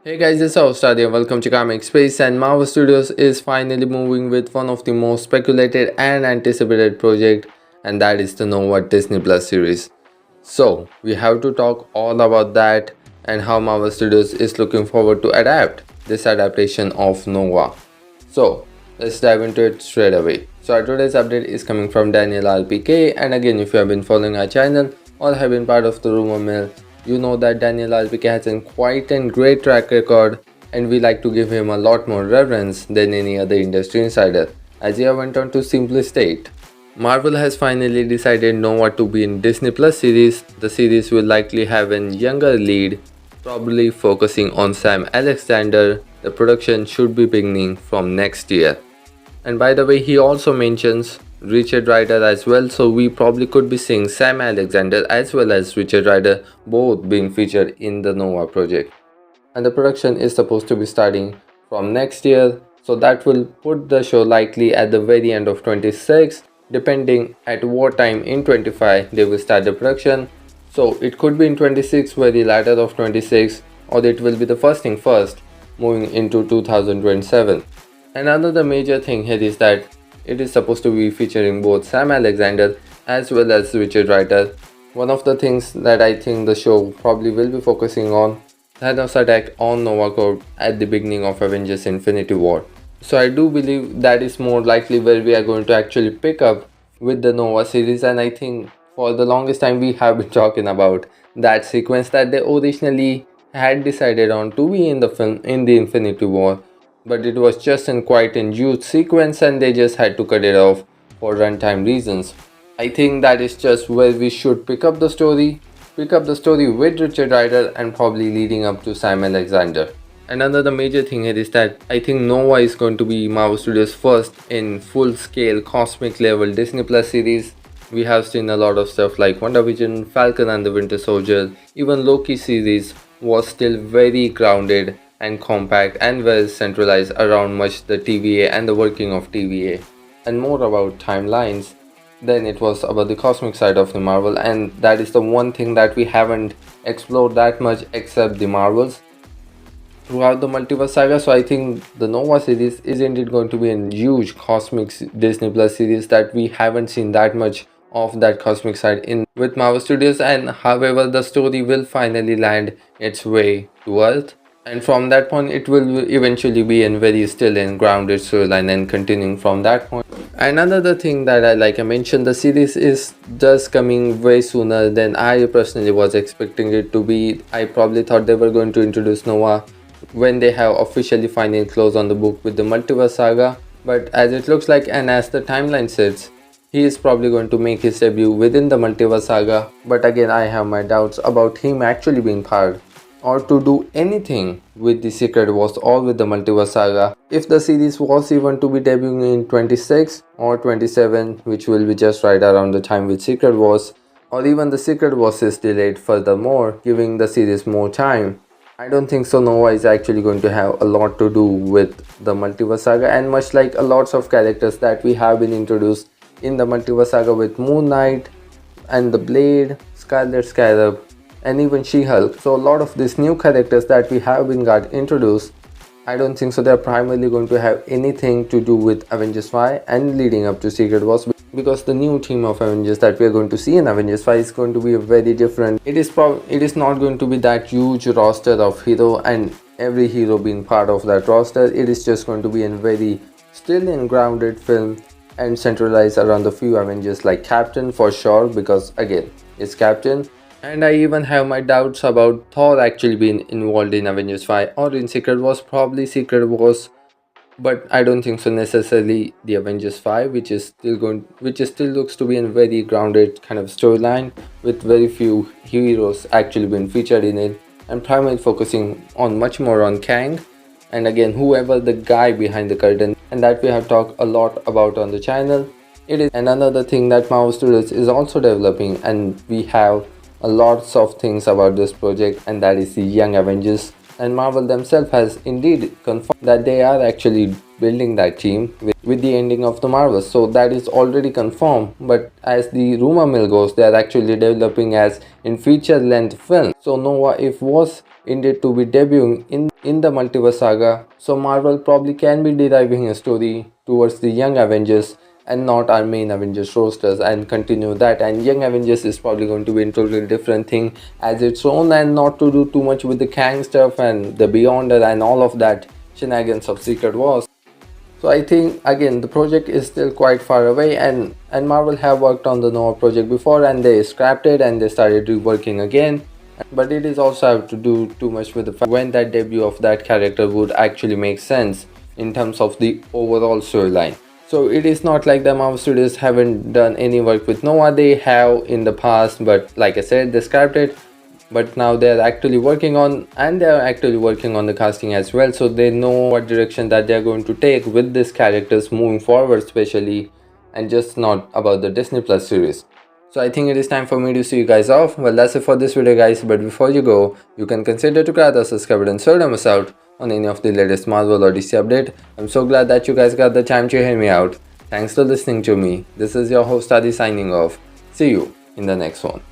Hey guys, it's Stadia. Welcome to Comic Space, and Marvel Studios is finally moving with one of the most speculated and anticipated project, and that is the Nova Disney Plus series. So we have to talk all about that and how Marvel Studios is looking forward to adapt this adaptation of Nova. So let's dive into it straight away. So our today's update is coming from Daniel RPK, and again, if you have been following our channel or have been part of the rumor mill, you know that Daniel RPK has a quite and great track record, and we like to give him a lot more reverence than any other industry insider, as he went on to simply state, Marvel has finally decided Nova to be in Disney Plus series. The series will likely have a younger lead, probably focusing on Sam Alexander. The production should be beginning from next year. And by the way, he also mentions Richard Rider as well, so we probably could be seeing Sam Alexander as well as Richard Rider both being featured in the Nova project. And the production is supposed to be starting from next year, so that will put the show likely at the very end of 26, depending at what time in 25 they will start the production. So it could be in 26, very latter of 26, or it will be the first thing first, moving into 2027. And another major thing here is that it is supposed to be featuring both Sam Alexander as well as Richard Rider. One of the things that I think the show probably will be focusing on, Thanos attack on Nova Corps at the beginning of Avengers Infinity War. So I do believe that is more likely where we are going to actually pick up with the Nova series, and I think for the longest time we have been talking about that sequence that they originally had decided on to be in the film in the Infinity War, but it was just in quite a huge sequence and they just had to cut it off for runtime reasons. I think that is just where we should pick up the story with Richard Rider and probably leading up to Sam Alexander. And another major thing here is that I think Nova is going to be Marvel Studios' first in full-scale cosmic level Disney Plus series. We have seen a lot of stuff like WandaVision, Falcon and the Winter Soldier. Even Loki series was still very grounded and compact and well centralized around much the TVA and the working of TVA, and more about timelines than it was about the cosmic side of the Marvel, and that is the one thing that we haven't explored that much except the Marvels throughout the Multiverse saga. So I think the Nova series is indeed going to be a huge cosmic Disney Plus series that we haven't seen that much of that cosmic side in with Marvel Studios, and however the story will finally land its way to Earth. And from that point, it will eventually be a very still and grounded storyline and continuing from that point. And another thing that I mentioned, the series is just coming way sooner than I personally was expecting it to be. I probably thought they were going to introduce Nova when they have officially finally closed on the book with the Multiverse saga. But as it looks like and as the timeline sits, he is probably going to make his debut within the Multiverse saga. But again, I have my doubts about him actually being part or to do anything with the Secret Wars or with the Multiverse saga. If the series was even to be debuting in 26 or 27, which will be just right around the time with Secret Wars, or even the Secret Wars is delayed furthermore, giving the series more time, I don't think so Nova is actually going to have a lot to do with the Multiverse saga. And much like a lots of characters that we have been introduced in the Multiverse saga with Moon Knight and the Blade, Scarlet Scarab, and even She-Hulk. So a lot of these new characters that we have been got introduced, I don't think so they're primarily going to have anything to do with Avengers 5 and leading up to Secret Wars, because the new team of Avengers that we are going to see in Avengers 5 is going to be a very different. It is not going to be that huge roster of hero and every hero being part of that roster. It is just going to be a very still and grounded film and centralized around the few Avengers like Captain for sure, because again it's Captain. And I even have my doubts about Thor actually being involved in Avengers 5 or in Secret Wars, probably Secret Wars, but I don't think so necessarily the Avengers 5, which still looks to be a very grounded kind of storyline with very few heroes actually being featured in it, and primarily focusing on much more on Kang and again whoever the guy behind the curtain, and that we have talked a lot about on the channel. It is and another thing that Marvel Studios is also developing, and we have a lots of things about this project, and that is the Young Avengers. And Marvel themselves has indeed confirmed that they are actually building that team with the ending of the Marvels. So that is already confirmed, but as the rumor mill goes, they are actually developing as in feature length film. So Nova, if was indeed to be debuting in the Multiverse saga, so Marvel probably can be deriving a story towards the Young Avengers and not our main Avengers rosters and continue that. And Young Avengers is probably going to be a totally different thing as its own, and not to do too much with the Kang stuff and the Beyonder and all of that shenanigans of Secret Wars. So I think again the project is still quite far away, and Marvel have worked on the Noah project before and they scrapped it and they started reworking again. But it is also have to do too much with the fact when that debut of that character would actually make sense in terms of the overall storyline. So it is not like the Marvel Studios haven't done any work with Noah. They have in the past, but like I said, they scrapped it. But now they're actually working on, and they're actually working on the casting as well, so they know what direction that they're going to take with these characters moving forward, especially, and just not about the Disney Plus series. So I think it is time for me to see you guys off. Well, that's it for this video guys, but before you go, you can consider to grab the subscribe button so don't miss out on any of the latest Marvel or DC update. I'm so glad that you guys got the time to hear me out. Thanks for listening to me. This is your host Adi signing off. See you in the next one.